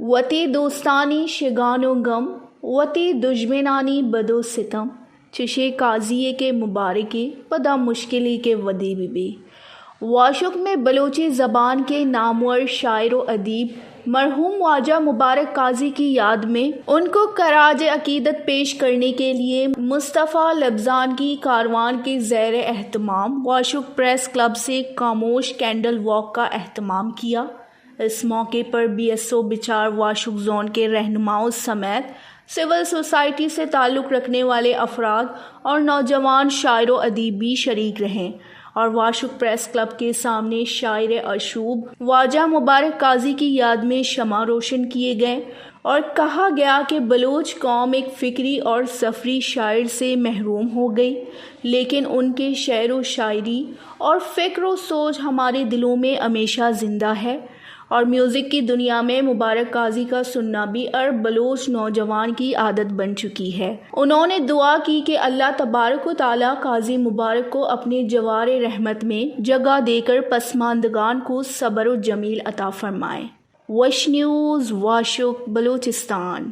وطِ دوستانی شگان و غم، وطِ دشمنانی بد و ستم، چشے قاضی کے مبارکے پدا مشکلی کے ودی بھی واشق میں بلوچی زبان کے نامور شاعر و ادیب مرحوم خواجہ مبارک قاضی کی یاد میں ان کو خراج عقیدت پیش کرنے کے لیے مصطفیٰ لفظان کی کاروان کے زیر اہتمام واشق پریس کلب سے خاموش کینڈل واک کا اہتمام کیا۔ اس موقع پر بی ایس او بچار واشق زون کے رہنماؤں سمیت سول سوسائٹی سے تعلق رکھنے والے افراد اور نوجوان شاعر و ادیب بھی شریک رہے اور واشق پریس کلب کے سامنے شاعر اشوب خواجہ مبارک قاضی کی یاد میں شمع روشن کیے گئے اور کہا گیا کہ بلوچ قوم ایک فکری اور سفری شاعر سے محروم ہو گئی، لیکن ان کے شعر و شاعری اور فکر و سوچ ہمارے دلوں میں ہمیشہ زندہ ہے اور میوزک کی دنیا میں مبارک قاضی کا سننا بھی ارب بلوچ نوجوان کی عادت بن چکی ہے۔ انہوں نے دعا کی کہ اللہ تبارک و تعالیٰ قاضی مبارک کو اپنے جوار رحمت میں جگہ دے کر پسماندگان کو صبر و جمیل عطا فرمائے۔ وش نیوز، واشق، بلوچستان۔